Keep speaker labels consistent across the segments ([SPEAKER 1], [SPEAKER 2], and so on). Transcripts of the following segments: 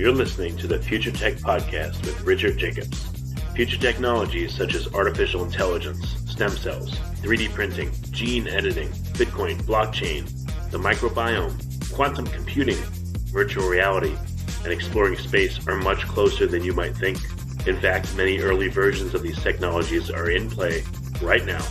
[SPEAKER 1] You're listening to the Future Tech Podcast with Richard Jacobs. Future technologies such as artificial intelligence, stem cells, 3D printing, gene editing, Bitcoin, blockchain, the microbiome, quantum computing, virtual reality, and exploring space are much closer than you might think. In fact, many early versions of these technologies are in play right now,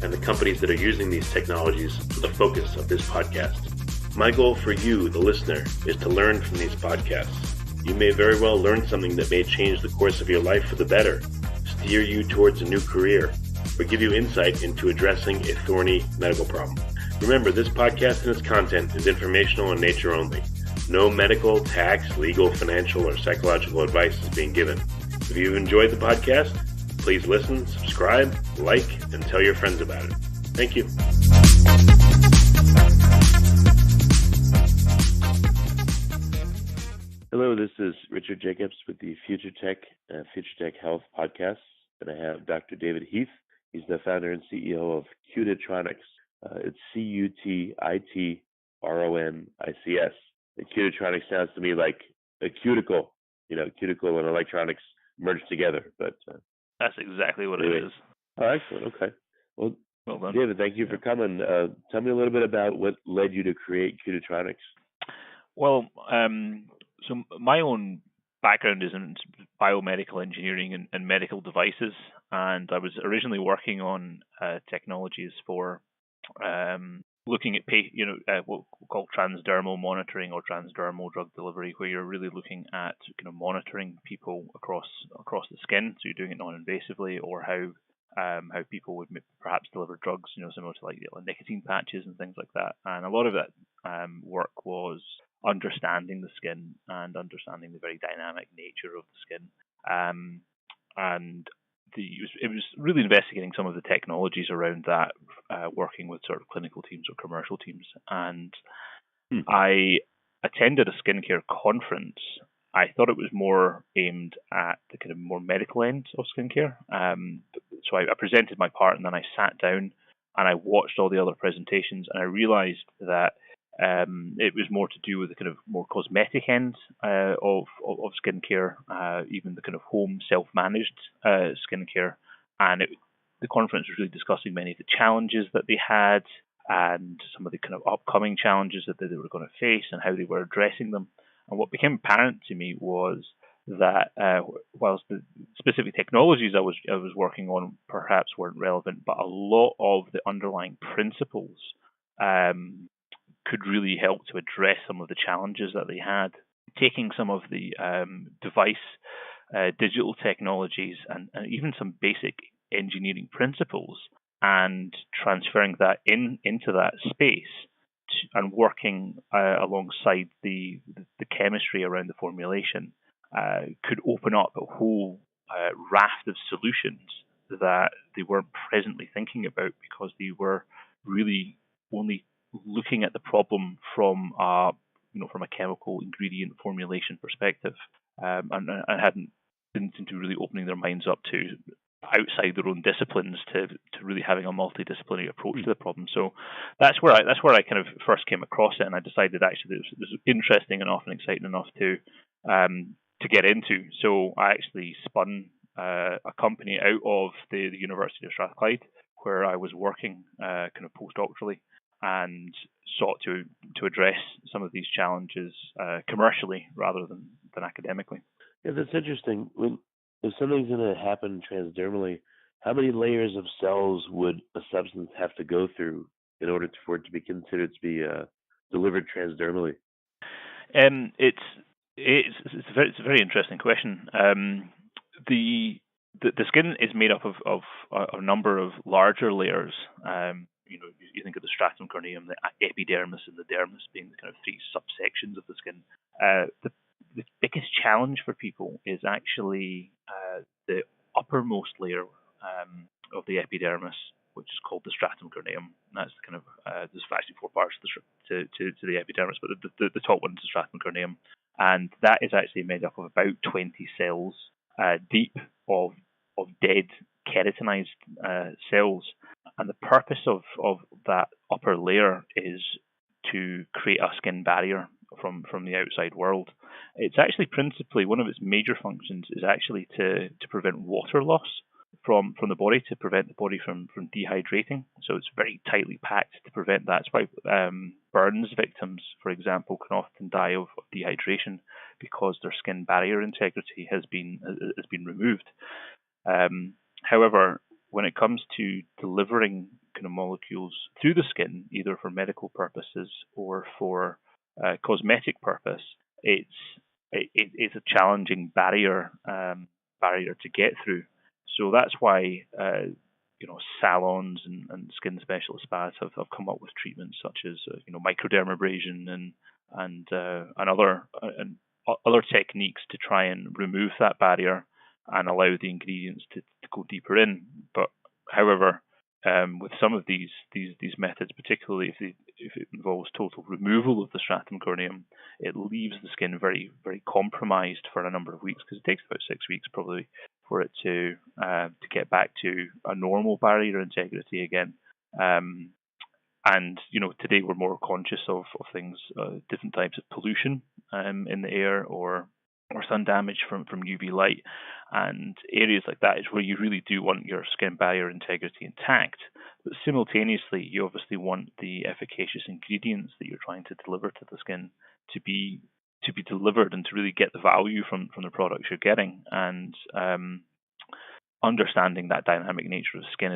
[SPEAKER 1] and the companies that are using these technologies are the focus of this podcast. My goal for you, the listener, is to learn from these podcasts. You may very well learn something that may change the course of your life for the better, steer you towards a new career, or give you insight into addressing a thorny medical problem. Remember, this podcast and its content is informational in nature only. No medical, tax, legal, financial, or psychological advice is being given. If you've enjoyed the podcast, please listen, subscribe, like, and tell your friends about it. Thank you. Hello, this is Richard Jacobs with the Future Tech Health podcast, and I have Dr. David Heath. He's the founder and CEO of Cutitronics. It's Cutitronics. Cutitronics sounds to me like a cuticle, cuticle and electronics merged together. But
[SPEAKER 2] that's exactly what it is.
[SPEAKER 1] Oh, excellent. Okay. Well done. David, thank you for coming. Tell me a little bit about what led you to create Cutitronics.
[SPEAKER 2] Well, so my own background is in biomedical engineering and medical devices, and I was originally working on technologies for looking at what we call transdermal monitoring or transdermal drug delivery, where you're really looking at monitoring people across the skin. So you're doing it non-invasively, or how people would perhaps deliver drugs, similar to like nicotine patches and things like that. And a lot of that work was understanding the skin and understanding the very dynamic nature of the skin. It was really investigating some of the technologies around that, working with sort of clinical teams or commercial teams. And I attended a skincare conference. I thought it was more aimed at the kind of more medical end of skincare. So I presented my part, and then I sat down and I watched all the other presentations, and I realized that it was more to do with the kind of more cosmetic end of skincare, even the kind of home self-managed skincare. And the conference was really discussing many of the challenges that they had and some of the kind of upcoming challenges that they were going to face and how they were addressing them. And what became apparent to me was that whilst the specific technologies I was working on perhaps weren't relevant, but a lot of the underlying principles could really help to address some of the challenges that they had. Taking some of the device digital technologies and even some basic engineering principles and transferring that into that space and working alongside the chemistry around the formulation could open up a whole raft of solutions that they weren't presently thinking about, because they were really only looking at the problem from a chemical ingredient formulation perspective, and didn't seem to be really opening their minds up to outside their own disciplines to really having a multidisciplinary approach to the problem. So that's where I kind of first came across it, and I decided actually this was interesting enough and exciting enough to get into. So I actually spun a company out of the University of Strathclyde, where I was working kind of post-doctorally, and sought to address some of these challenges commercially rather than academically.
[SPEAKER 1] Yeah, that's interesting. If something's going to happen transdermally, how many layers of cells would a substance have to go through in order for it to be considered to be delivered transdermally?
[SPEAKER 2] It's a very interesting question. The skin is made up of a number of larger layers. You think of the stratum, corneum, the epidermis, and the dermis being the kind of three subsections of the skin. The biggest challenge for people is actually the uppermost layer of the epidermis, which is called the stratum corneum. And that's the kind of there's actually four parts to the epidermis, but the top one is the stratum corneum, and that is actually made up of about 20 cells deep of dead keratinized cells. And the purpose of that upper layer is to create a skin barrier from the outside world. It's actually principally one of its major functions is actually to prevent water loss from the body, to prevent the body from dehydrating. So it's very tightly packed to prevent that. That's why burns victims, for example, can often die of dehydration because their skin barrier integrity has been removed. However, when it comes to delivering kind of molecules through the skin, either for medical purposes or for cosmetic purpose, it's a challenging barrier to get through. So that's why salons and skin specialist spas have come up with treatments such as microdermabrasion and other techniques to try and remove that barrier and allow the ingredients to go deeper in. But however, with some of these methods, particularly if it involves total removal of the stratum corneum, it leaves the skin very, very compromised for a number of weeks, because it takes about 6 weeks probably for it to get back to a normal barrier integrity again. And today we're more conscious of things, different types of pollution in the air or sun damage from UV light, and areas like that is where you really do want your skin barrier integrity intact. But simultaneously, you obviously want the efficacious ingredients that you're trying to deliver to the skin to be delivered and to really get the value from the products you're getting. And understanding that dynamic nature of the skin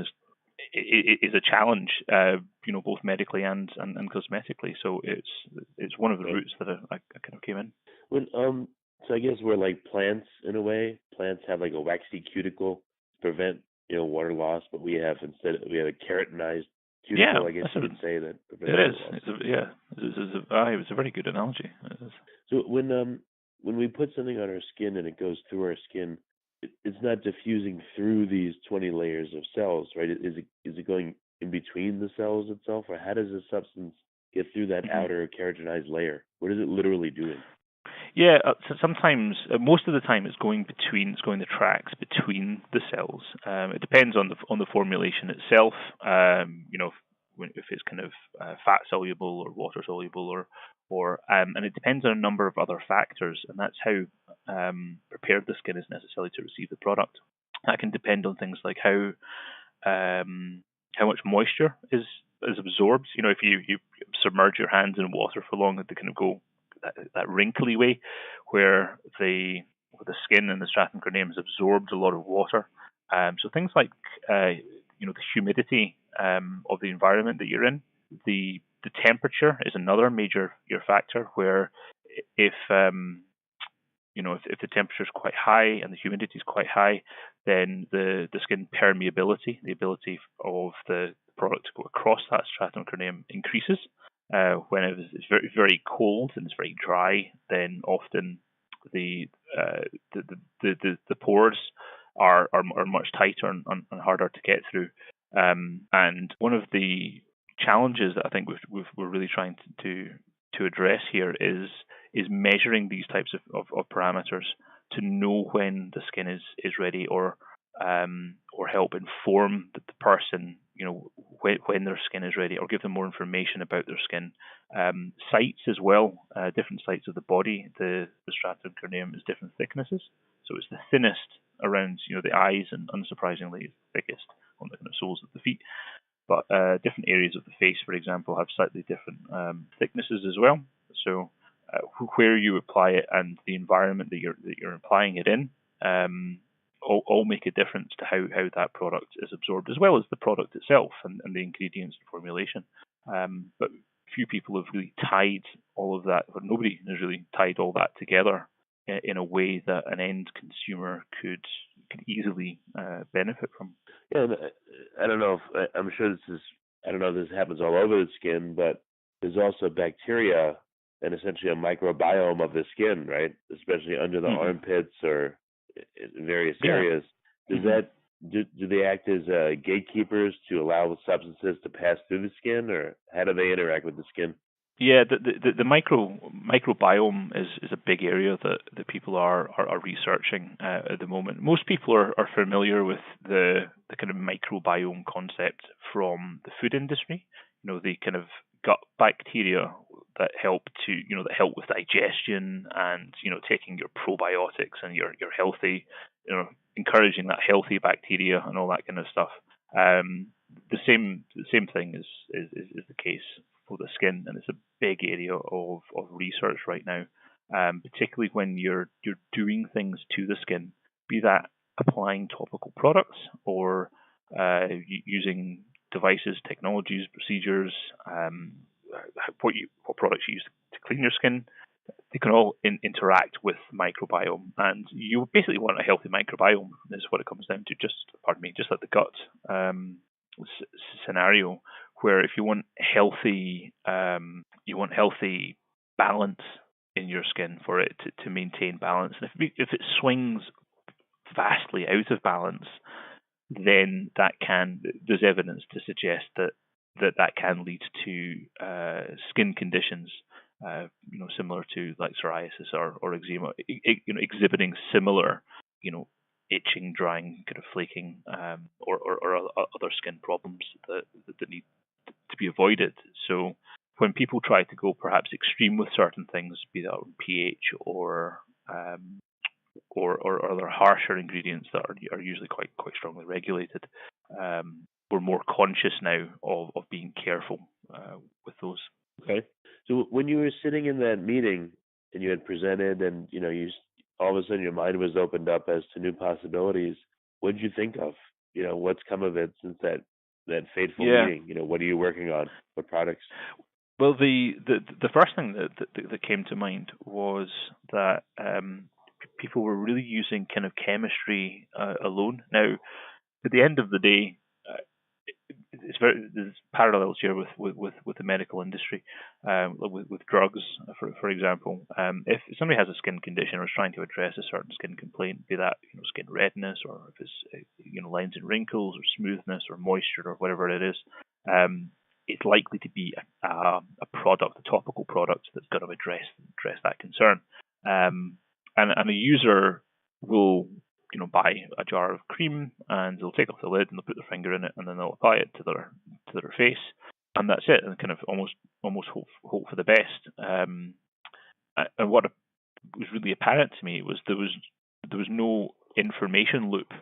[SPEAKER 2] is a challenge, both medically and cosmetically. So it's one of the routes that I kind of came in.
[SPEAKER 1] So I guess we're like plants in a way. Plants have like a waxy cuticle to prevent water loss, but we have a keratinized cuticle. I guess you could say that.
[SPEAKER 2] It is. It's a very good analogy.
[SPEAKER 1] So when we put something on our skin and it goes through our skin, it's not diffusing through these 20 layers of cells, right? Is it going in between the cells itself, or how does the substance get through that outer keratinized layer? What is it literally doing?
[SPEAKER 2] Yeah, so sometimes, most of the time, it's going the tracks between the cells. It depends on the formulation itself. If it's kind of fat-soluble or water-soluble, or and it depends on a number of other factors, and that's how prepared the skin is necessarily to receive the product. That can depend on things like how much moisture is absorbed. If you submerge your hands in water for long, they kind of go that wrinkly way, where the skin and the stratum corneum has absorbed a lot of water. So things like the humidity of the environment that you're in, the temperature is another major factor. Where if the temperature is quite high and the humidity is quite high, then the skin permeability, the ability of the product to go across that stratum corneum, increases. When it's very, very cold and it's very dry, then often the pores are much tighter and harder to get through. And one of the challenges that I think we're really trying to address here is measuring these types of parameters to know when the skin is ready, or help inform the person when their skin is ready, or give them more information about their skin. Sites as well, different sites of the body. The stratum corneum is different thicknesses, so it's the thinnest around the eyes, and unsurprisingly it's thickest on the kind of soles of the feet. But different areas of the face, for example, have slightly different thicknesses as well. So where you apply it and the environment that you're applying it in all make a difference to how that product is absorbed, as well as the product itself and the ingredients and formulation. But few people have really tied all of that, or nobody has really tied all that together in a way that an end consumer could easily benefit from.
[SPEAKER 1] Yeah, I don't know if I'm sure I don't know if this happens all over the skin, but there's also bacteria and essentially a microbiome of the skin, right? Especially under the armpits or in various areas. Does that do they act as gatekeepers to allow substances to pass through the skin, or how do they interact with the skin?
[SPEAKER 2] Yeah, the microbiome is a big area that people are researching at the moment. Most people are familiar with the kind of microbiome concept from the food industry. The kind of gut bacteria help with digestion, and taking your probiotics and your healthy, encouraging that healthy bacteria and all that kind of stuff. The same thing is the case for the skin, and it's a big area of research right now, particularly when you're doing things to the skin, be that applying topical products or using devices, technologies, procedures, what products you use to clean your skin. They can all interact with microbiome, and you basically want a healthy microbiome. Is what it comes down to. Just like the gut scenario, where if you want healthy balance in your skin for it to maintain balance, and if it swings vastly out of balance, then there's evidence to suggest that can lead to skin conditions, similar to like psoriasis or eczema, exhibiting similar, itching, drying, kind of flaking, or other skin problems that need to be avoided. So when people try to go perhaps extreme with certain things, be that pH or other harsher ingredients that are usually quite strongly regulated, we're more conscious now of being careful with those.
[SPEAKER 3] Okay. So when you were sitting in that meeting and you had presented, and you all of a sudden your mind was opened up as to new possibilities, what did you think of? What's come of it since that fateful meeting? What are you working on? What products?
[SPEAKER 2] Well, the first thing that came to mind was that people were really using kind of chemistry alone. Now, at the end of the day, there's parallels here with the medical industry, with drugs, for example. If somebody has a skin condition or is trying to address a certain skin complaint, be that skin redness, or if it's lines and wrinkles, or smoothness, or moisture, or whatever it is, it's likely to be a topical product that's going to address that concern. And a user will buy a jar of cream, and they'll take off the lid and they'll put their finger in it, and then they'll apply it to their face, and that's it, and kind of almost hope for the best. And what was really apparent to me was there was no information loop.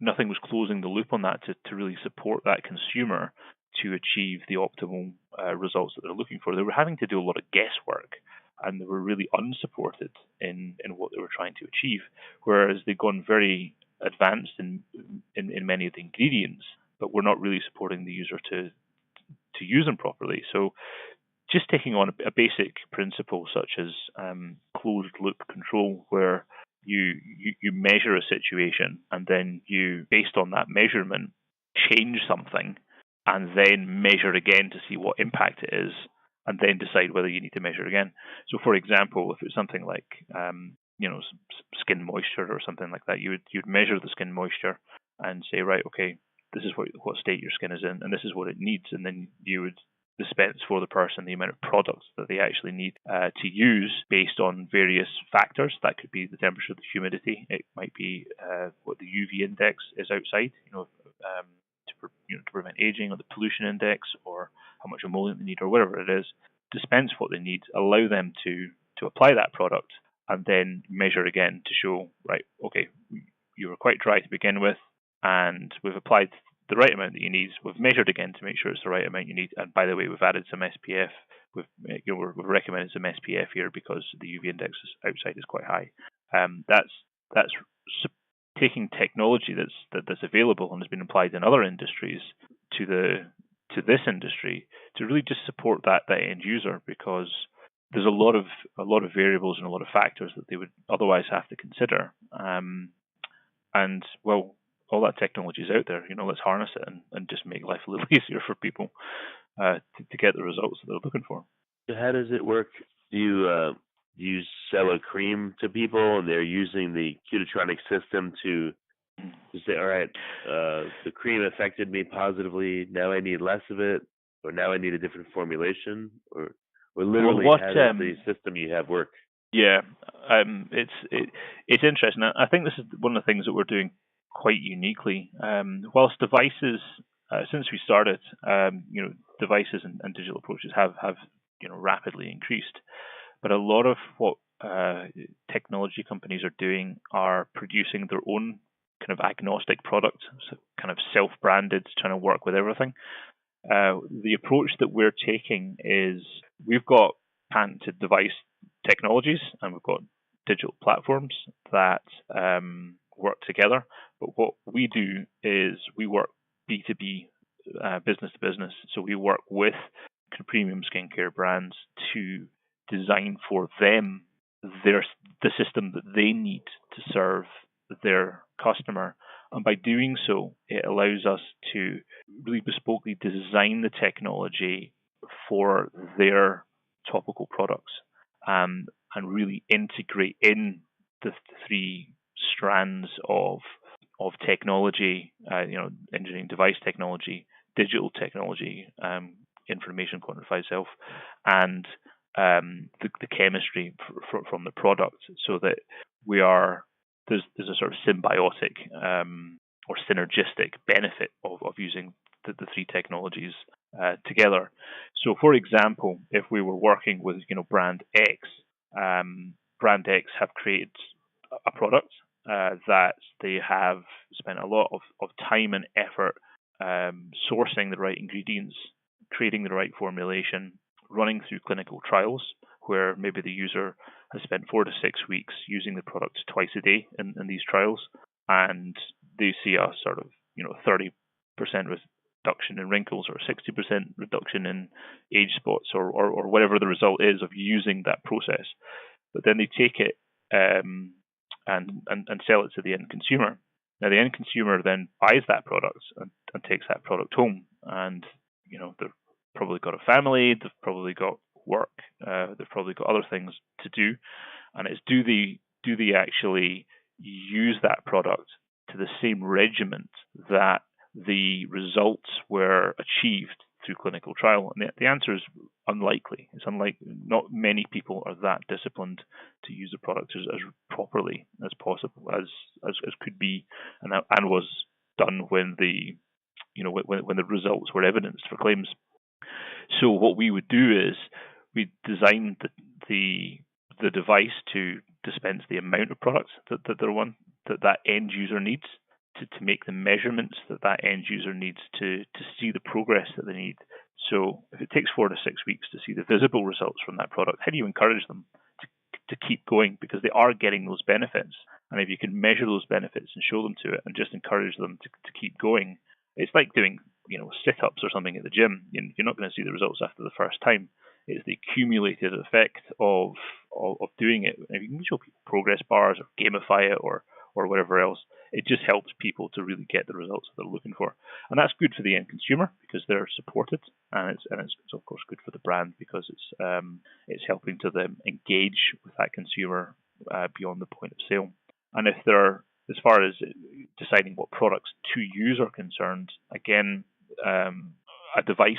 [SPEAKER 2] Nothing was closing the loop on that to really support that consumer to achieve the optimal results that they're looking for. They were having to do a lot of guesswork, and they were really unsupported in what they were trying to achieve, whereas they'd gone very advanced in many of the ingredients, but were not really supporting the user to use them properly. So just taking on a basic principle such as closed loop control, where you measure a situation, and then you, based on that measurement, change something, and then measure again to see what impact it is, and then decide whether you need to measure again. So, for example, if it's something like skin moisture or something like that, you'd measure the skin moisture and say, right, okay, this is what state your skin is in, and this is what it needs, and then you would dispense for the person the amount of products that they actually need to use based on various factors. That could be the temperature, the humidity. It might be what the UV index is outside, to prevent aging, or the pollution index, or how much emollient they need, or whatever it is. Dispense what they need, allow them to apply that product, and then measure again to show, right, okay, you were quite dry to begin with, and we've applied the right amount that you need. We've measured again to make sure it's the right amount you need, and by the way, we've added some SPF. We've recommended some SPF here because the UV index outside is quite high. That's taking technology that's available and has been applied in other industries to this industry to really just support that end user, because there's a lot of variables and a lot of factors that they would otherwise have to consider. And well, all that technology is out there. Let's harness it and just make life a little easier for people to get the results that they're looking for.
[SPEAKER 3] So how does it work? Do you sell a cream to people, and they're using the Cutitronics system to say, all right, the cream affected me positively, now I need less of it, or now I need a different formulation, or literally how does the system you have work?
[SPEAKER 2] Yeah, it's interesting. I think this is one of the things that we're doing quite uniquely. Whilst devices, since we started, devices and digital approaches have rapidly increased. But a lot of what technology companies are doing are producing their own kind of agnostic products, so kind of self-branded, trying to work with everything. The approach that we're taking is we've got patented device technologies and we've got digital platforms that work together. But what we do is we work B2B, business to business. So we work with premium skincare brands to design for them the system that they need to serve their customer. And by doing so, it allows us to really bespokely design the technology for their topical products, and really integrate in the three strands of technology, engineering, device technology, digital technology, information quantified self, and the chemistry from the product, so that there's a sort of symbiotic or synergistic benefit of using the three technologies together. So, for example, if we were working with brand X, brand X have created a product that they have spent a lot of time and effort sourcing the right ingredients, creating the right formulation, running through clinical trials where maybe the user has spent 4 to 6 weeks using the product twice a day in these trials, and they see a sort of 30% reduction in wrinkles or 60% reduction in age spots or whatever the result is of using that process. But then they take it and sell it to the end consumer. Now the end consumer then buys that product and takes that product home, and they've probably got a family, they've probably got work, they've probably got other things to do, and it's do they actually use that product to the same regiment that the results were achieved through clinical trial? And the answer is unlikely. It's unlikely. Not many people are that disciplined to use the product as properly as possible as could be and was done when the when the results were evidenced for claims. So what we would do is we design the device to dispense the amount of products that end user needs, to make the measurements that end user needs to see the progress that they need. So if it takes 4 to 6 weeks to see the visible results from that product, how do you encourage them to keep going? Because they are getting those benefits. And if you can measure those benefits and show them to it and just encourage them to keep going, it's like doing sit-ups or something at the gym. You're not going to see the results after the first time. It's the accumulated effect of doing it. If you can show people progress bars or gamify it or whatever else, it just helps people to really get the results that they're looking for. And that's good for the end consumer because they're supported, and it's of course good for the brand because it's helping to them engage with that consumer beyond the point of sale. And if they're, as far as deciding what products to use are concerned, again, a device,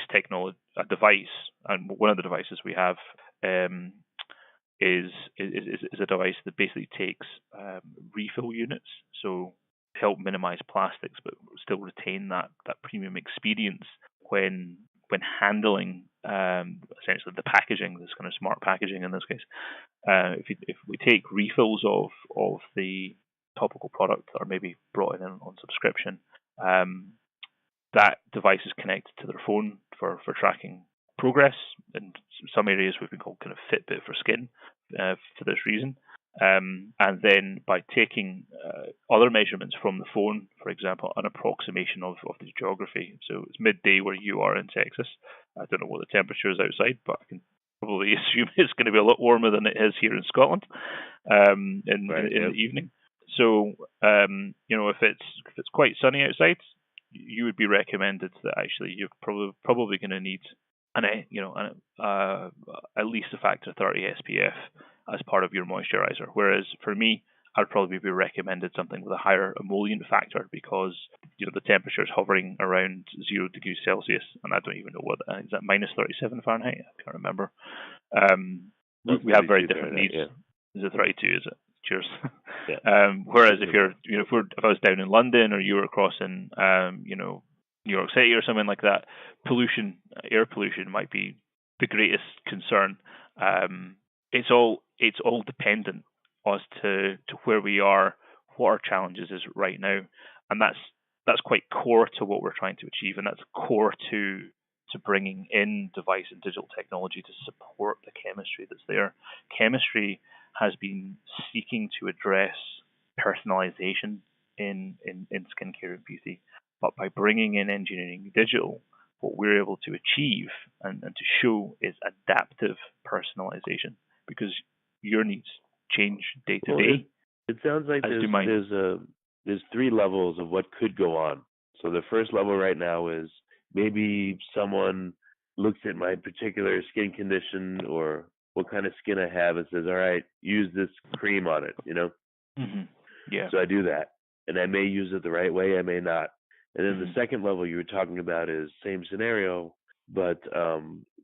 [SPEAKER 2] and one of the devices we have is a device that basically takes refill units, so to help minimize plastics, but still retain that premium experience when handling essentially the packaging, this kind of smart packaging in this case. If we take refills of the topical product that are maybe brought in on subscription, that device is connected to their phone for tracking progress. In some areas we've been called kind of Fitbit for skin for this reason. And then by taking other measurements from the phone, for example, an approximation of the geography. So it's midday where you are in Texas. I don't know what the temperature is outside, but I can probably assume it's going to be a lot warmer than it is here in Scotland in the evening. So if it's quite sunny outside, you would be recommended that actually you're probably going to need at least a factor 30 SPF as part of your moisturizer. Whereas for me, I'd probably be recommended something with a higher emollient factor because the temperature is hovering around 0 degrees Celsius, and I don't even know what is that, minus 37 Fahrenheit. I can't remember. We have very different needs. Yeah. Is it 32? Is it? Cheers. Yeah. Whereas if I was down in London or you were crossing, New York City or something like that, air pollution might be the greatest concern. It's all dependent as to where we are, what our challenges is right now, and that's quite core to what we're trying to achieve, and that's core to bringing in device and digital technology to support the chemistry that's there. Chemistry has been seeking to address personalization in skincare and beauty, but by bringing in engineering and digital, what we're able to achieve and to show is adaptive personalization, because your needs change day to day.
[SPEAKER 3] It sounds like there's three levels of what could go on. So the first level right now is maybe someone looks at my particular skin condition or what kind of skin I have and says, all right, use this cream on it,
[SPEAKER 2] Mm-hmm. Yeah.
[SPEAKER 3] So I do that, and I may use it the right way, I may not. And then the second level you were talking about is same scenario, but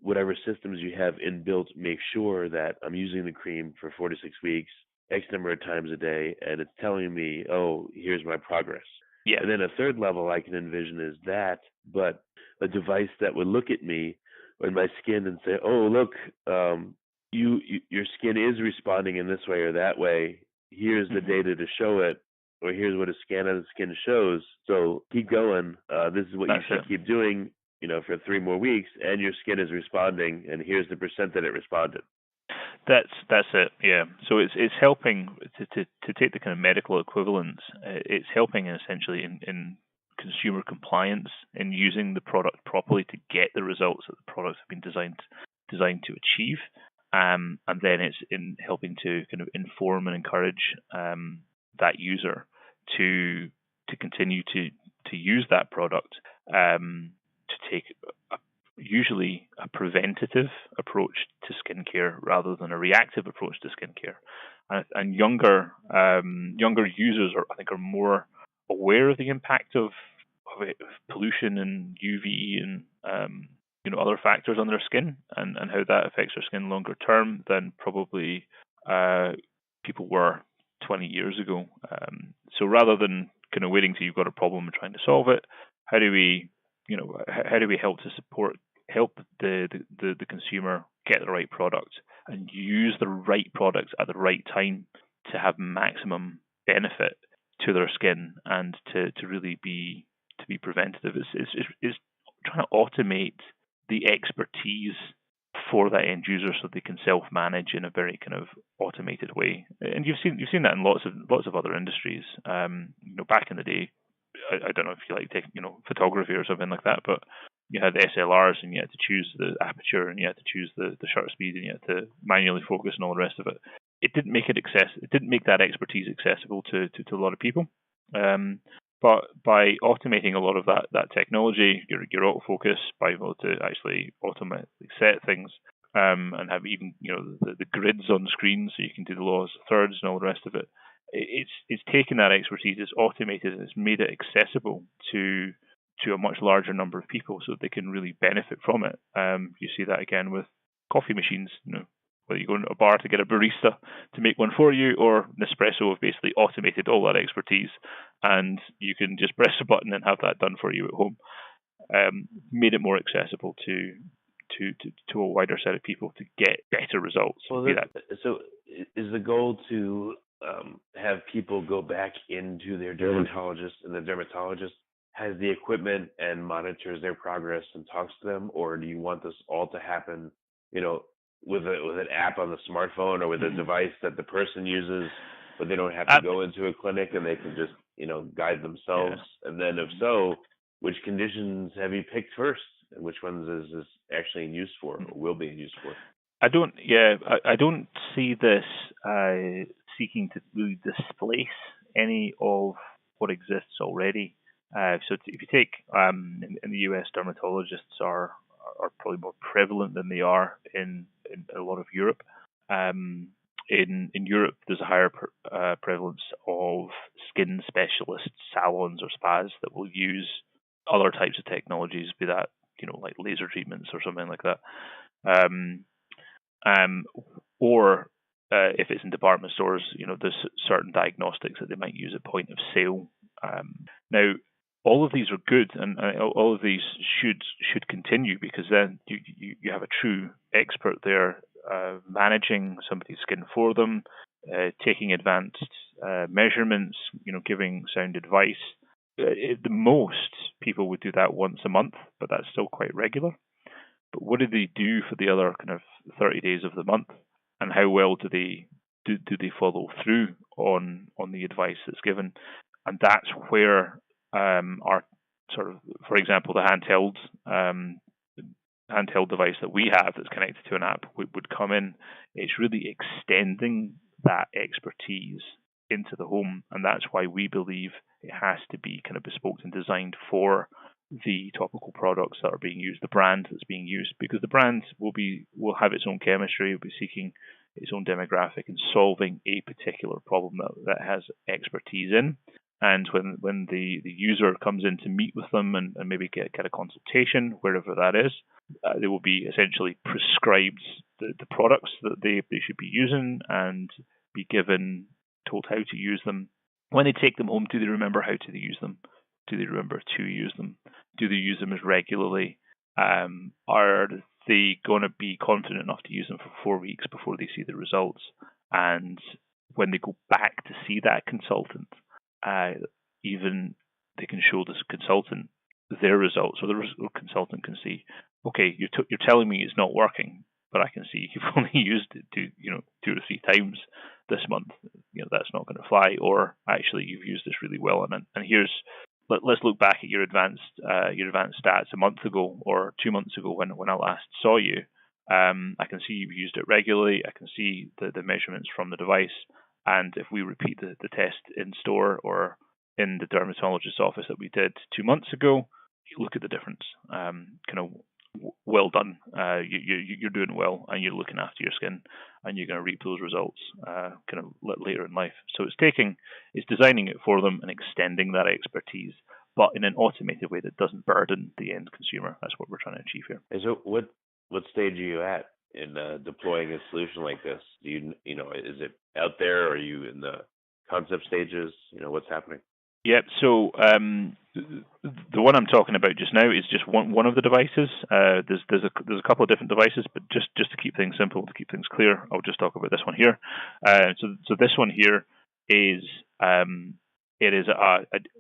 [SPEAKER 3] whatever systems you have inbuilt make sure that I'm using the cream for 4 to 6 weeks, X number of times a day, and it's telling me, oh, here's my progress.
[SPEAKER 2] Yeah.
[SPEAKER 3] And then a third level I can envision is that, but a device that would look at me or my skin and say, oh, look, your skin is responding in this way or that way. Here's the data to show it, or here's what a scan of the skin shows. So keep going. This is what you should keep doing, for 3 more weeks, and your skin is responding, and here's the percent that it responded.
[SPEAKER 2] That's it. Yeah. So it's helping to take the kind of medical equivalence. It's helping essentially in consumer compliance in using the product properly to get the results that the products have been designed to achieve. And then it's in helping to kind of inform and encourage that user to continue to use that product, to take usually a preventative approach to skincare rather than a reactive approach to skincare. And younger users are more aware of the impact of pollution and UV and other factors on their skin and how that affects their skin longer term than probably people were 20 years ago. So rather than kind of waiting till you've got a problem and trying to solve it, how do we help the consumer get the right product and use the right products at the right time to have maximum benefit to their skin and to really be preventative? Is trying to automate the expertise for that end user so they can self-manage in a very kind of automated way. And you've seen that in lots of other industries. Back in the day, I don't know if you like taking photography or something like that, but you had SLRs and you had to choose the aperture and you had to choose the shutter speed and you had to manually focus and all the rest of it. It didn't make it didn't make that expertise accessible to a lot of people. But by automating a lot of that technology, your autofocus, by able to actually automatically set things, and have even the grids on screen so you can do the laws of thirds and all the rest of it. It's taken that expertise, it's automated, and it's made it accessible to a much larger number of people so that they can really benefit from it. You see that again with coffee machines. Whether you go into a bar to get a barista to make one for you, or Nespresso have basically automated all that expertise, and you can just press a button and have that done for you at home. Made it more accessible to a wider set of people to get better results.
[SPEAKER 3] Well, so is the goal to have people go back into their dermatologist, and the dermatologist has the equipment and monitors their progress and talks to them, or do you want this all to happen, with an app on the smartphone or with a device that the person uses, but they don't have to go into a clinic and they can just, guide themselves? Yeah. And then if so, which conditions have you picked first, and which ones is this actually in use for, or will be in use for?
[SPEAKER 2] I don't see this seeking to really displace any of what exists already. So if you take in the US, dermatologists are probably more prevalent than they are in a lot of Europe. In Europe, there's a higher prevalence of skin specialists, salons or spas that will use other types of technologies, be that like laser treatments or something like that. Or if it's in department stores, there's certain diagnostics that they might use at point of sale. Now, all of these are good, and all of these should continue, because then you have a true expert there managing somebody's skin for them, taking advanced measurements, giving sound advice. The most people would do that once a month, but that's still quite regular. But what do they do for the other kind of 30 days of the month, and how well do they follow through on the advice that's given? And that's where our sort of, for example, the handheld device that we have that's connected to an app would come in. It's really extending that expertise into the home, and that's why we believe it has to be kind of bespoke and designed for the topical products that are being used, the brand that's being used, because the brand will have its own chemistry, will be seeking its own demographic and solving a particular problem that has expertise in. And when the user comes in to meet with them and maybe get a consultation, wherever that is, they will be essentially prescribed the products that they should be using and be told how to use them. When they take them home, do they remember how to use them? Do they remember to use them? Do they use them as regularly? Are they going to be confident enough to use them for 4 weeks before they see the results? And when they go back to see that consultant, even they can show this consultant their results, so the consultant can see, okay, you're telling me it's not working, but I can see you've only used it 2 or 3 times this month. That's not going to fly. Or actually, you've used this really well, and let's look back at your advanced stats a month ago or 2 months ago when I last saw you. I can see you've used it regularly. I can see the measurements from the device. And if we repeat the test in store or in the dermatologist's office that we did 2 months ago, you look at the difference. Well done. You're doing well, and you're looking after your skin, and you're going to reap those results later in life. So it's designing it for them and extending that expertise, but in an automated way that doesn't burden the end consumer. That's what we're trying to achieve here.
[SPEAKER 3] And so what stage are you at in deploying a solution like this? Do you is it out there? Or are you in the concept stages? What's happening?
[SPEAKER 2] Yep. So the one I'm talking about just now is just one of the devices. There's a couple of different devices, but just to keep things simple, to keep things clear, I'll just talk about this one here. So this one here is it is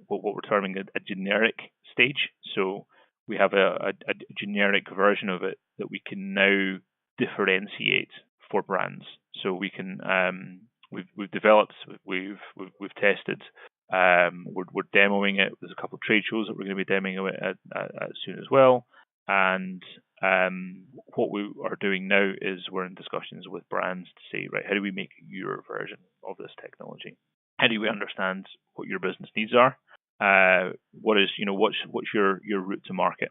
[SPEAKER 2] what we're terming a generic stage. So we have a generic version of it that we can now differentiate for brands. So we can we've developed, we've tested. We're demoing it. There's a couple of trade shows that we're going to be demoing it at soon as well. And what we are doing now is we're in discussions with brands to say, right, how do we make your version of this technology? How do we understand what your business needs are? What's your route to market?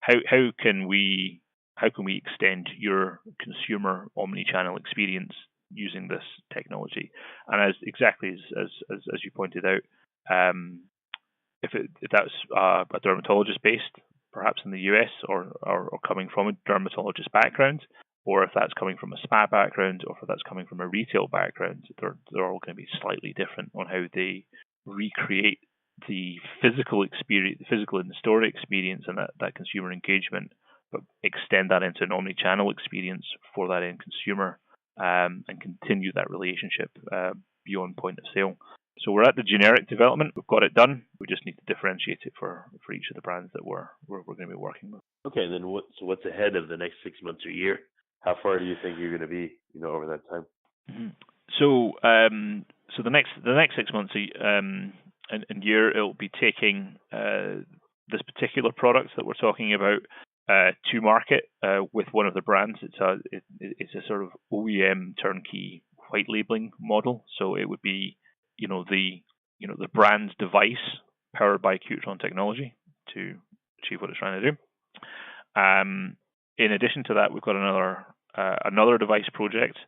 [SPEAKER 2] How can we extend your consumer omni-channel experience using this technology? And as you pointed out, if that's a dermatologist based, perhaps in the US, or coming from a dermatologist background, or if that's coming from a spa background, or if that's coming from a retail background, they're all going to be slightly different on how they recreate the physical experience, the physical in-store experience, and that consumer engagement, but extend that into an omni-channel experience for that end consumer. And continue that relationship beyond point of sale. So we're at the generic development. We've got it done. We just need to differentiate it for each of the brands that we're going to be working with.
[SPEAKER 3] Okay, and then what's ahead of the next 6 months or year? How far do you think you're going to be, over that time?
[SPEAKER 2] Mm-hmm. So the next 6 months and year, it'll be taking this particular product that we're talking about to market with one of the brands. It's a sort of OEM turnkey white labeling model. So it would be the brand's device powered by Cutitron technology to achieve what it's trying to do. In addition to that, we've got another device project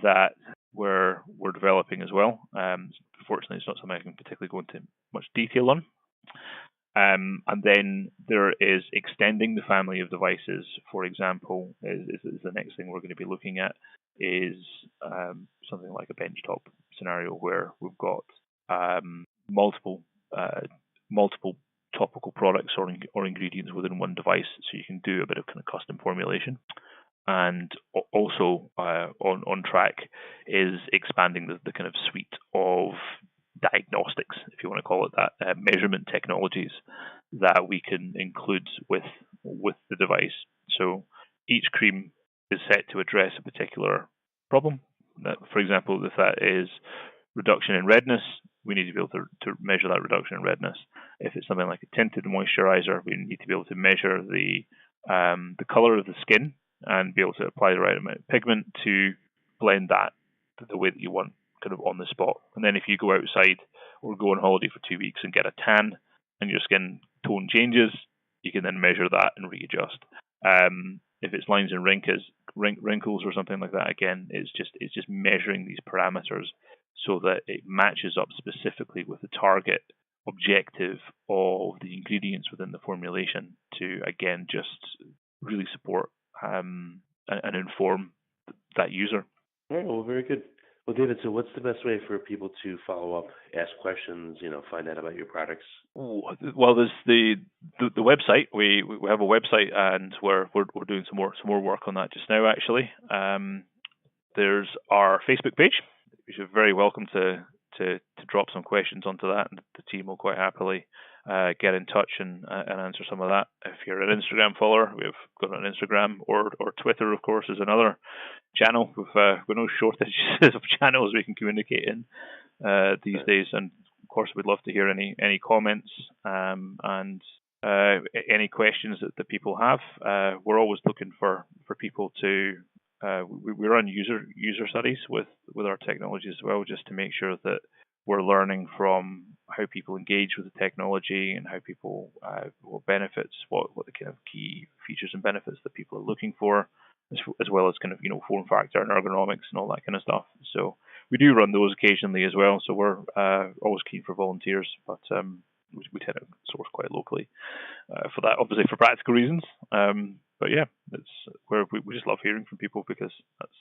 [SPEAKER 2] that we're developing as well. Unfortunately, it's not something I can particularly go into much detail on. And then there is extending the family of devices. For example, is the next thing we're going to be looking at is something like a benchtop scenario where we've got multiple multiple topical products or ingredients within one device, so you can do a bit of kind of custom formulation. And also on track is expanding the kind of suite of diagnostics, if you want to call it that, measurement technologies that we can include with the device. So each cream is set to address a particular problem. That, for example, if that is reduction in redness, we need to be able to measure that reduction in redness. If it's something like a tinted moisturizer, we need to be able to measure the color of the skin and be able to apply the right amount of pigment to blend that the way that you want, kind of on the spot. And then if you go outside or go on holiday for 2 weeks and get a tan and your skin tone changes, you can then measure that and readjust. If it's lines and wrinkles or something like that, again, it's just measuring these parameters so that it matches up specifically with the target objective of the ingredients within the formulation to, again, just really support and inform that user.
[SPEAKER 3] All right, well, very good. Well, David, so what's the best way for people to follow up, ask questions, find out about your products?
[SPEAKER 2] Well, there's the website. We have a website, and we're doing some more work on that just now, actually. There's our Facebook page. You're very welcome to drop some questions onto that, and the team will quite happily get in touch and answer some of that. If you're an Instagram follower, we've got an Instagram, or Twitter, of course, is another channel. We've no shortage of channels we can communicate in these days, and of course, we'd love to hear any comments and any questions that people have. We're always looking for people to. We run user studies with our technology as well, just to make sure that we're learning from how people engage with the technology and how people what benefits, what the kind of key features and benefits that people are looking for, as well as kind of form factor and ergonomics and all that kind of stuff. So we do run those occasionally as well. So we're always keen for volunteers, but we tend to source quite locally for that, obviously for practical reasons. But yeah, we just love hearing from people, because that's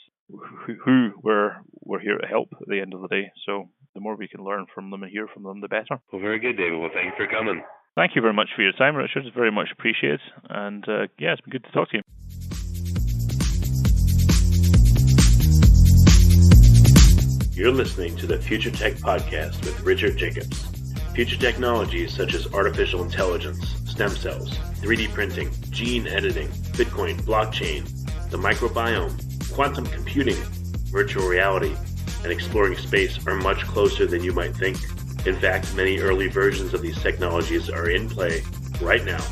[SPEAKER 2] who we're here to help at the end of the day. So the more we can learn from them and hear from them, the better.
[SPEAKER 3] Well, very good, David. Well, thank you for coming.
[SPEAKER 2] Thank you very much for your time, Richard. It's very much appreciated. And yeah, it's been good to talk to you.
[SPEAKER 1] You're listening to the Future Tech Podcast with Richard Jacobs. Future technologies such as artificial intelligence, stem cells, 3D printing, gene editing, Bitcoin, blockchain, the microbiome, quantum computing, virtual reality, and exploring space are much closer than you might think. In fact, many early versions of these technologies are in play right now,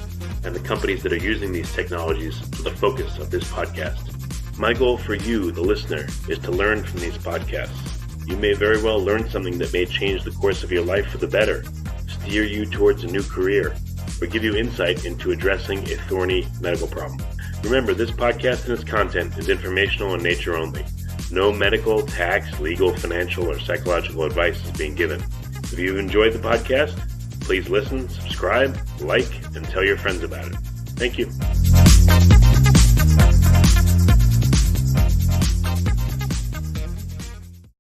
[SPEAKER 1] and the companies that are using these technologies are the focus of this podcast. My goal for you, the listener, is to learn from these podcasts. You may very well learn something that may change the course of your life for the better, steer you towards a new career, or give you insight into addressing a thorny medical problem. Remember, this podcast and its content is informational in nature only. No medical, tax, legal, financial, or psychological advice is being given. If you've enjoyed the podcast, please listen, subscribe, like, and tell your friends about it. Thank you.